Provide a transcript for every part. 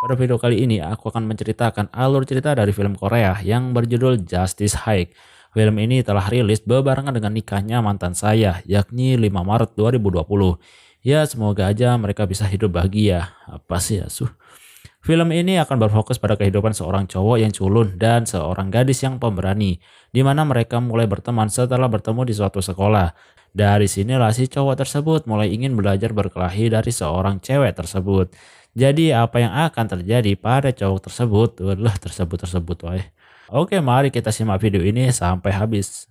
Pada video kali ini aku akan menceritakan alur cerita dari film Korea yang berjudul Justice High. Film ini telah rilis berbarengan dengan nikahnya mantan saya, yakni 5 Maret 2020. Ya, semoga aja mereka bisa hidup bahagia. Apa sih ya, Film ini akan berfokus pada kehidupan seorang cowok yang culun dan seorang gadis yang pemberani, di mana mereka mulai berteman setelah bertemu di suatu sekolah. Dari sinilah si cowok tersebut mulai ingin belajar berkelahi dari seorang cewek tersebut. Jadi apa yang akan terjadi pada cowok tersebut? Tersebut. Woy. Oke, mari kita simak video ini sampai habis.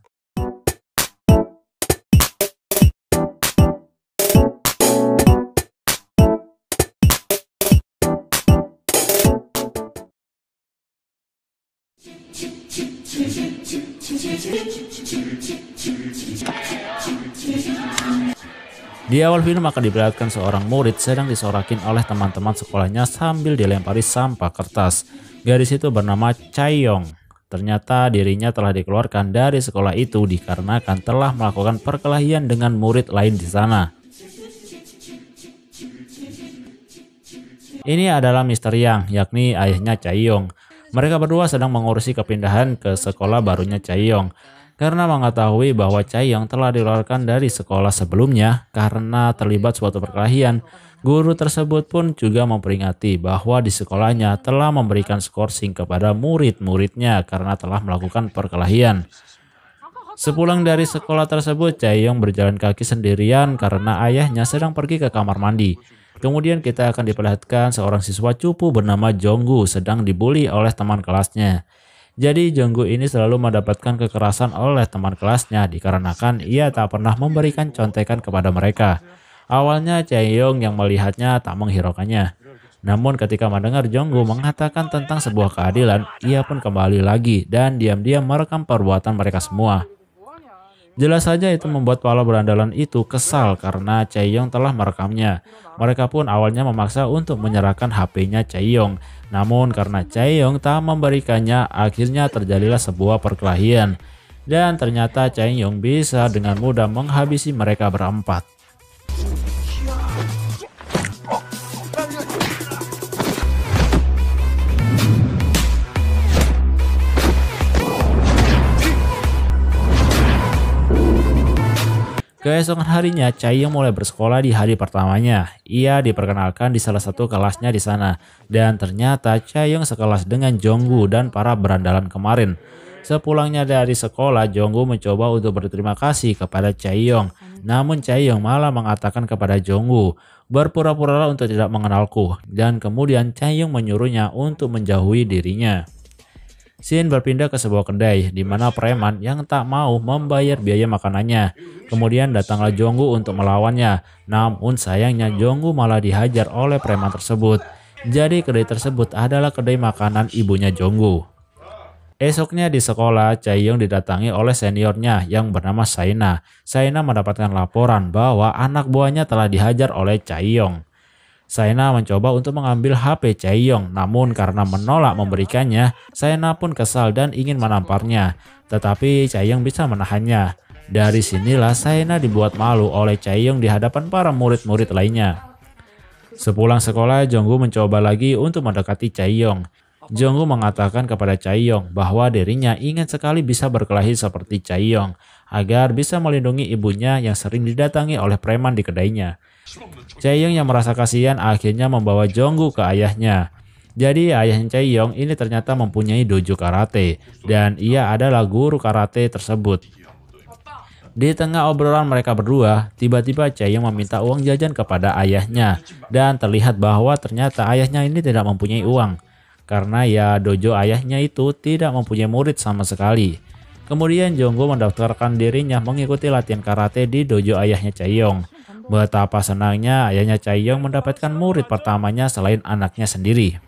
Di awal film akan diperlihatkan seorang murid sedang disorakin oleh teman-teman sekolahnya sambil dilempari sampah kertas. Gadis itu bernama Chae-young. Ternyata dirinya telah dikeluarkan dari sekolah itu dikarenakan telah melakukan perkelahian dengan murid lain di sana. Ini adalah Mr. Yang, yakni ayahnya Chae-young. Mereka berdua sedang mengurusi kepindahan ke sekolah barunya Chae-young. Karena mengetahui bahwa Chae-young telah dikeluarkan dari sekolah sebelumnya karena terlibat suatu perkelahian, guru tersebut pun juga memperingati bahwa di sekolahnya telah memberikan skorsing kepada murid-muridnya karena telah melakukan perkelahian. Sepulang dari sekolah tersebut, Chae-young berjalan kaki sendirian karena ayahnya sedang pergi ke kamar mandi. Kemudian kita akan diperlihatkan seorang siswa cupu bernama Jonggu sedang dibully oleh teman kelasnya. Jadi Jonggu ini selalu mendapatkan kekerasan oleh teman kelasnya dikarenakan ia tak pernah memberikan contekan kepada mereka. Awalnya Chae-young yang melihatnya tak menghiraukannya. Namun ketika mendengar Jonggu mengatakan tentang sebuah keadilan, ia pun kembali lagi dan diam-diam merekam perbuatan mereka semua. Jelas saja itu membuat para berandalan itu kesal karena Chae-young telah merekamnya. Mereka pun awalnya memaksa untuk menyerahkan HP-nya Chae-young. Namun karena Chae-young tak memberikannya, akhirnya terjadilah sebuah perkelahian. Dan ternyata Chae-young bisa dengan mudah menghabisi mereka berempat. Keesokan harinya, Chae-young mulai bersekolah di hari pertamanya. Ia diperkenalkan di salah satu kelasnya di sana. Dan ternyata Chae-young sekelas dengan Jonggu dan para berandalan kemarin. Sepulangnya dari sekolah, Jonggu mencoba untuk berterima kasih kepada Chae-young. Namun Chae-young malah mengatakan kepada Jonggu, "Berpura-pura untuk tidak mengenalku." Dan kemudian Chae-young menyuruhnya untuk menjauhi dirinya. Scene berpindah ke sebuah kedai di mana preman yang tak mau membayar biaya makanannya. Kemudian datanglah Jonggu untuk melawannya. Namun sayangnya Jonggu malah dihajar oleh preman tersebut. Jadi kedai tersebut adalah kedai makanan ibunya Jonggu. Esoknya di sekolah, Chae-young didatangi oleh seniornya yang bernama Saina. Saina mendapatkan laporan bahwa anak buahnya telah dihajar oleh Chae-young. Saina mencoba untuk mengambil HP Chae-young, namun karena menolak memberikannya, Saina pun kesal dan ingin menamparnya. Tetapi Chae-young bisa menahannya. Dari sinilah Saina dibuat malu oleh Chae-young di hadapan para murid-murid lainnya. Sepulang sekolah, Jonggu mencoba lagi untuk mendekati Chae-young. Jonggu mengatakan kepada Chae-young bahwa dirinya ingin sekali bisa berkelahi seperti Chae-young agar bisa melindungi ibunya yang sering didatangi oleh preman di kedainya. Chae-young yang merasa kasihan akhirnya membawa Jonggu ke ayahnya. Jadi ayahnya Chae-young ini ternyata mempunyai dojo karate dan ia adalah guru karate tersebut. Di tengah obrolan mereka berdua, tiba-tiba Chae-young meminta uang jajan kepada ayahnya dan terlihat bahwa ternyata ayahnya ini tidak mempunyai uang karena ya dojo ayahnya itu tidak mempunyai murid sama sekali. Kemudian Jonggu mendaftarkan dirinya mengikuti latihan karate di dojo ayahnya Chae-young. Betapa senangnya ayahnya Chae-young mendapatkan murid pertamanya selain anaknya sendiri.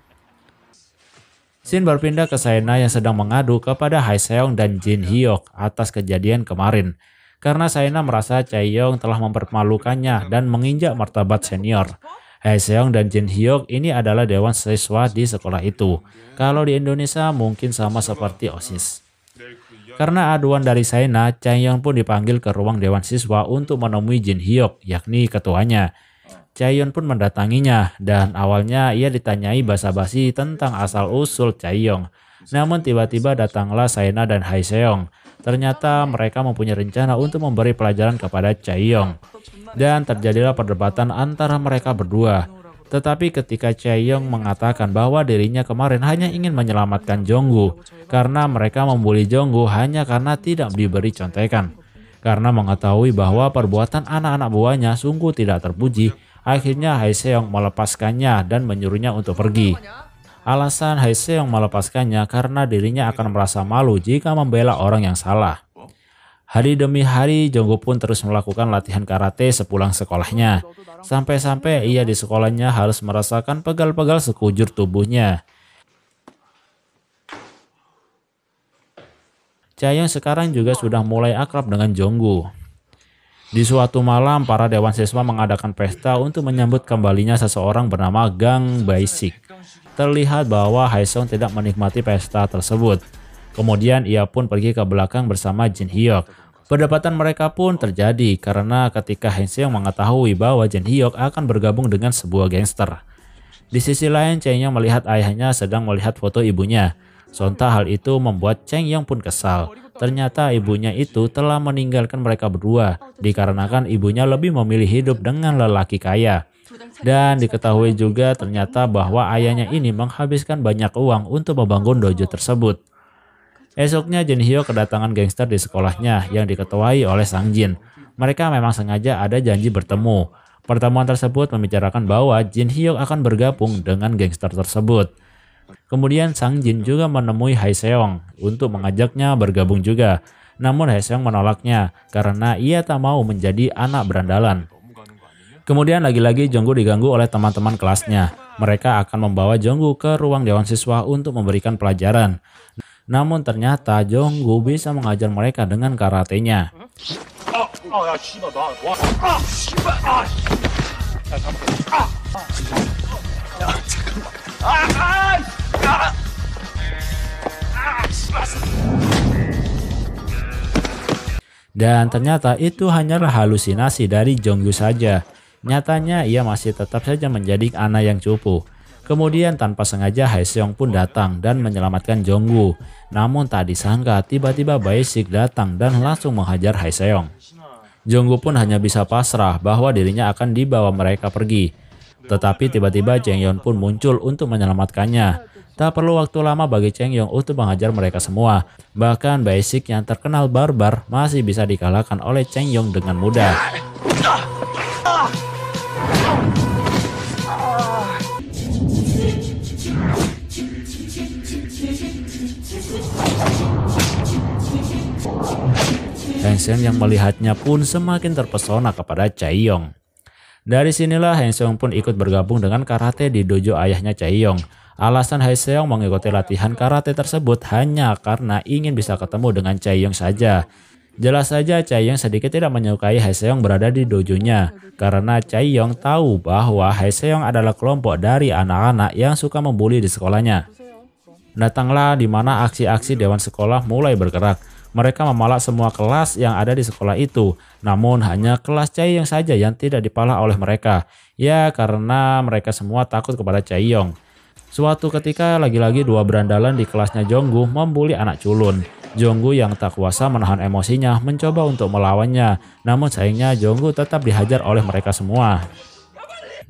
Scene berpindah ke Saina yang sedang mengadu kepada Hae-seong dan Jin Hyuk atas kejadian kemarin. Karena Saina merasa Chae-young telah mempermalukannya dan menginjak martabat senior. Hae-seong dan Jin Hyuk ini adalah dewan siswa di sekolah itu. Kalau di Indonesia mungkin sama seperti OSIS. Karena aduan dari Saina, Chae-young pun dipanggil ke ruang dewan siswa untuk menemui Jin Hyuk, yakni ketuanya. Chaeyeon pun mendatanginya dan awalnya ia ditanyai basa-basi tentang asal-usul Chaeyoung. Namun tiba-tiba datanglah Saena dan Haeseong. Ternyata mereka mempunyai rencana untuk memberi pelajaran kepada Chaeyoung. Dan terjadilah perdebatan antara mereka berdua. Tetapi ketika Chaeyoung mengatakan bahwa dirinya kemarin hanya ingin menyelamatkan Jonggu karena mereka membuli Jonggu hanya karena tidak diberi contekan. Karena mengetahui bahwa perbuatan anak-anak buahnya sungguh tidak terpuji, akhirnya Haeseong melepaskannya dan menyuruhnya untuk pergi. Alasan Haeseong melepaskannya karena dirinya akan merasa malu jika membela orang yang salah. Hari demi hari, Jonggu pun terus melakukan latihan karate sepulang sekolahnya. Sampai-sampai ia di sekolahnya harus merasakan pegal-pegal sekujur tubuhnya. Chaeyoung sekarang juga sudah mulai akrab dengan Jonggu. Di suatu malam, para dewan siswa mengadakan pesta untuk menyambut kembalinya seseorang bernama Gang Bae-sik. Terlihat bahwa Haeseong tidak menikmati pesta tersebut. Kemudian ia pun pergi ke belakang bersama Jin Hyuk. Perdebatan mereka pun terjadi karena ketika Haeseong mengetahui bahwa Jin Hyuk akan bergabung dengan sebuah gangster. Di sisi lain, Chaeyoung melihat ayahnya sedang melihat foto ibunya. Sontak hal itu membuat Chaeyoung pun kesal. Ternyata ibunya itu telah meninggalkan mereka berdua dikarenakan ibunya lebih memilih hidup dengan lelaki kaya. Dan diketahui juga ternyata bahwa ayahnya ini menghabiskan banyak uang untuk membangun dojo tersebut. Esoknya Jin Hyuk kedatangan gangster di sekolahnya yang diketuai oleh Sang Jin. Mereka memang sengaja ada janji bertemu. Pertemuan tersebut membicarakan bahwa Jin Hyuk akan bergabung dengan gangster tersebut. Kemudian Sang Jin juga menemui Haeseong untuk mengajaknya bergabung juga. Namun Haeseong menolaknya karena ia tak mau menjadi anak berandalan. Kemudian lagi-lagi Jonggu diganggu oleh teman-teman kelasnya. Mereka akan membawa Jonggu ke ruang dewan siswa untuk memberikan pelajaran. Namun ternyata Jonggu bisa mengajar mereka dengan karatenya. Dan ternyata itu hanyalah halusinasi dari Jonggu saja. Nyatanya ia masih tetap saja menjadi anak yang cupu. Kemudian tanpa sengaja Haeseong pun datang dan menyelamatkan Jonggu. Namun tak disangka tiba-tiba Bae-sik datang dan langsung menghajar Haeseong. Jonggu pun hanya bisa pasrah bahwa dirinya akan dibawa mereka pergi. Tetapi tiba-tiba Chaeyoung pun muncul untuk menyelamatkannya. Tak perlu waktu lama bagi Chaeyoung untuk menghajar mereka semua. Bahkan Bae-sik yang terkenal barbar masih bisa dikalahkan oleh Chaeyoung dengan mudah. Haeseong yang melihatnya pun semakin terpesona kepada Chaeyoung. Dari sinilah Haeseong pun ikut bergabung dengan karate di dojo ayahnya Chaeyoung. Alasan Haeseong mengikuti latihan karate tersebut hanya karena ingin bisa ketemu dengan Chaeyoung saja. Jelas saja Chaeyoung sedikit tidak menyukai Haeseong berada di dojonya karena Chaeyoung tahu bahwa Haeseong adalah kelompok dari anak-anak yang suka membuli di sekolahnya. Datanglah di mana aksi-aksi dewan sekolah mulai bergerak. Mereka memalak semua kelas yang ada di sekolah itu. Namun hanya kelas Chaeyoung saja yang tidak dipalak oleh mereka. Ya karena mereka semua takut kepada Chaeyoung. Suatu ketika lagi-lagi dua berandalan di kelasnya Jonggu membuli anak culun. Jonggu yang tak kuasa menahan emosinya mencoba untuk melawannya. Namun sayangnya Jonggu tetap dihajar oleh mereka semua.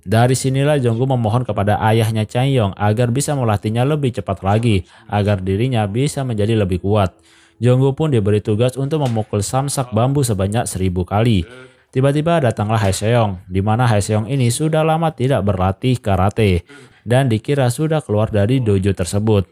Dari sinilah Jonggu memohon kepada ayahnya Chaeyoung agar bisa melatihnya lebih cepat lagi. Agar dirinya bisa menjadi lebih kuat. Jonggu pun diberi tugas untuk memukul samsak bambu sebanyak 1000 kali. Tiba-tiba datanglah Haeseong, di mana Haeseong ini sudah lama tidak berlatih karate dan dikira sudah keluar dari dojo tersebut.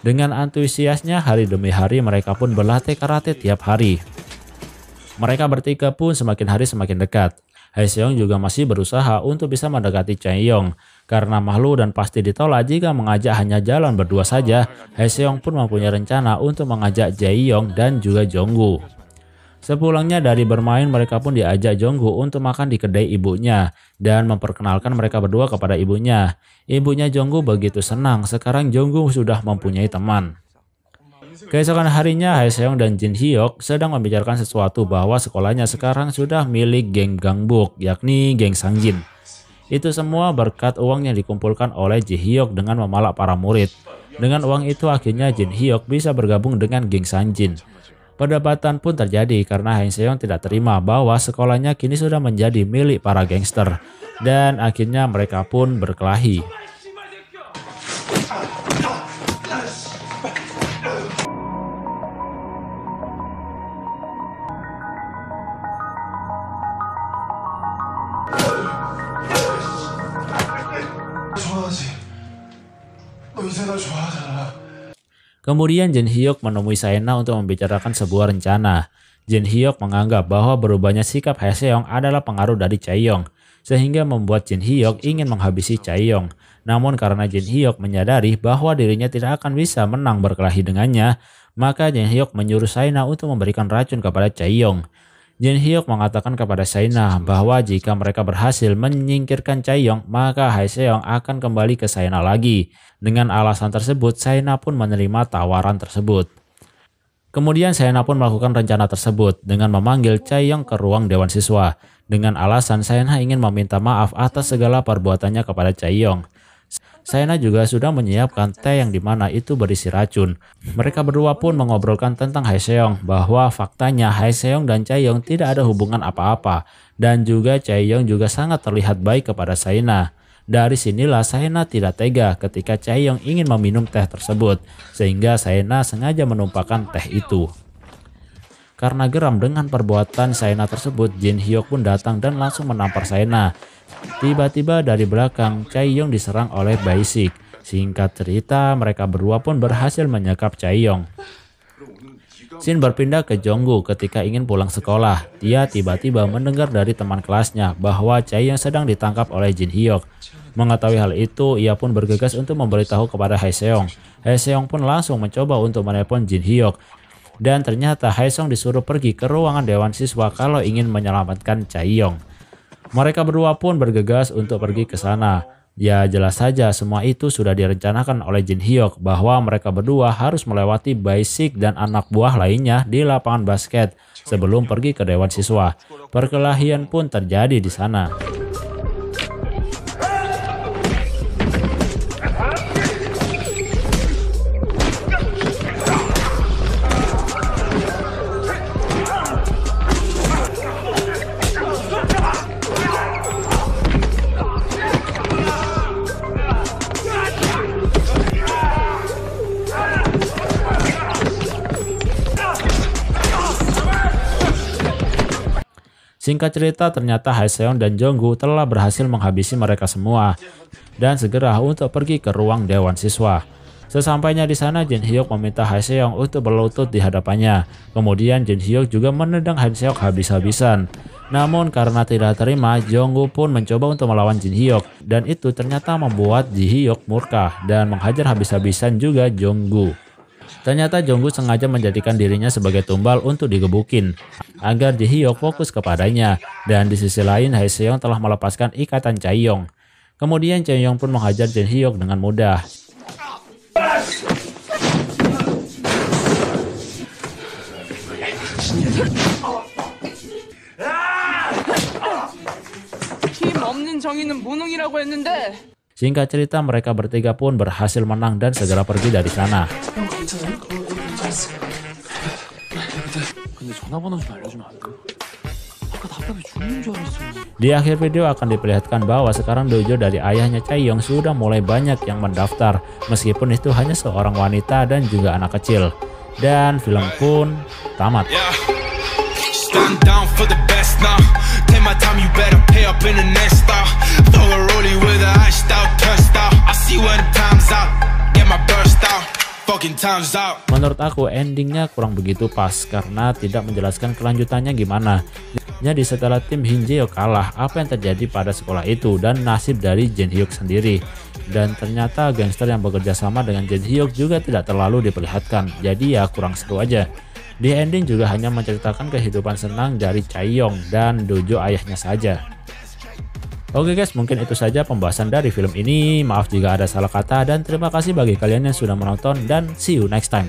Dengan antusiasnya hari demi hari mereka pun berlatih karate tiap hari. Mereka bertiga pun semakin hari semakin dekat. Haeseong juga masih berusaha untuk bisa mendekati Chaeyoung. Karena malu dan pasti ditolak jika mengajak hanya jalan berdua saja, Haeseong pun mempunyai rencana untuk mengajak Chaeyoung dan juga Jonggu. Sepulangnya dari bermain, mereka pun diajak Jonggu untuk makan di kedai ibunya dan memperkenalkan mereka berdua kepada ibunya. Ibunya Jonggu begitu senang, sekarang Jonggu sudah mempunyai teman. Keesokan harinya, Haeseong dan Jin Hyuk sedang membicarakan sesuatu bahwa sekolahnya sekarang sudah milik geng gangbuk, yakni geng Sangjin. Itu semua berkat uang yang dikumpulkan oleh Ji Hyuk dengan memalak para murid. Dengan uang itu akhirnya Jin Hyuk bisa bergabung dengan geng Sangjin. Perdebatan pun terjadi karena Haeseong tidak terima bahwa sekolahnya kini sudah menjadi milik para gangster. Dan akhirnya mereka pun berkelahi. Kemudian Jin Hyuk menemui Saena untuk membicarakan sebuah rencana. Jin Hyuk menganggap bahwa berubahnya sikap Haeseong adalah pengaruh dari Chaeyoung, sehingga membuat Jin Hyuk ingin menghabisi Chaeyoung. Namun karena Jin Hyuk menyadari bahwa dirinya tidak akan bisa menang berkelahi dengannya, maka Jin Hyuk menyuruh Saena untuk memberikan racun kepada Chaeyoung. Jin Hyuk mengatakan kepada Saena bahwa jika mereka berhasil menyingkirkan Chaeyoung, maka Haeseong akan kembali ke Saena lagi. Dengan alasan tersebut, Saena pun menerima tawaran tersebut. Kemudian Saena pun melakukan rencana tersebut dengan memanggil Chaeyoung ke ruang Dewan Siswa. Dengan alasan Saena ingin meminta maaf atas segala perbuatannya kepada Chaeyoung. Saena juga sudah menyiapkan teh yang dimana itu berisi racun. Mereka berdua pun mengobrolkan tentang Haeseong, bahwa faktanya Haeseong dan Chaeyoung tidak ada hubungan apa-apa. Dan juga Chaeyoung juga sangat terlihat baik kepada Saena. Dari sinilah Saena tidak tega ketika Chaeyoung ingin meminum teh tersebut, sehingga Saena sengaja menumpahkan teh itu. Karena geram dengan perbuatan Saena tersebut, Jin Hyuk pun datang dan langsung menampar Saena. Tiba-tiba dari belakang, Chaeyoung diserang oleh Bae-sik. Singkat cerita, mereka berdua pun berhasil menyekap Chaeyoung. Shin berpindah ke Jonggu ketika ingin pulang sekolah. Dia tiba-tiba mendengar dari teman kelasnya bahwa Chaeyoung sedang ditangkap oleh Jin Hyuk. Mengetahui hal itu, ia pun bergegas untuk memberitahu kepada Haeseong. Haeseong pun langsung mencoba untuk menelpon Jin Hyuk. Dan ternyata Haeseong disuruh pergi ke ruangan Dewan Siswa kalau ingin menyelamatkan Chaeyoung. Mereka berdua pun bergegas untuk pergi ke sana. Ya jelas saja semua itu sudah direncanakan oleh Jin Hyuk bahwa mereka berdua harus melewati Bae-sik dan anak buah lainnya di lapangan basket sebelum pergi ke Dewan Siswa. Perkelahian pun terjadi di sana. Singkat cerita, ternyata Haeseong dan Jonggu telah berhasil menghabisi mereka semua dan segera untuk pergi ke ruang Dewan Siswa. Sesampainya di sana, Jin Hyuk meminta Haeseong untuk berlutut di hadapannya. Kemudian Jin Hyuk juga menendang Haeseong habis-habisan. Namun karena tidak terima, Jonggu pun mencoba untuk melawan Jin Hyuk dan itu ternyata membuat Ji Hyuk murka dan menghajar habis-habisan juga Jonggu. Ternyata Jonggu sengaja menjadikan dirinya sebagai tumbal untuk digebukin agar Ji Hyuk fokus kepadanya, dan di sisi lain Haeseong telah melepaskan ikatan Chaeyoung. Kemudian Chaeyoung pun menghajar Jin Hyuk dengan mudah. Singkat cerita, mereka bertiga pun berhasil menang dan segera pergi dari sana. Di akhir video akan diperlihatkan bahwa sekarang dojo dari ayahnya Chaeyoung sudah mulai banyak yang mendaftar, meskipun itu hanya seorang wanita dan juga anak kecil. Dan film pun tamat. Menurut aku endingnya kurang begitu pas karena tidak menjelaskan kelanjutannya gimana. Jadi setelah tim Hinjeo kalah, apa yang terjadi pada sekolah itu dan nasib dari Jin Hyuk sendiri. Dan ternyata gangster yang bekerja sama dengan Jin Hyuk juga tidak terlalu diperlihatkan. Jadi ya kurang seru aja. Di ending juga hanya menceritakan kehidupan senang dari Chaeyoung dan Dojo ayahnya saja. Oke guys, mungkin itu saja pembahasan dari film ini. Maaf jika ada salah kata dan terima kasih bagi kalian yang sudah menonton dan see you next time.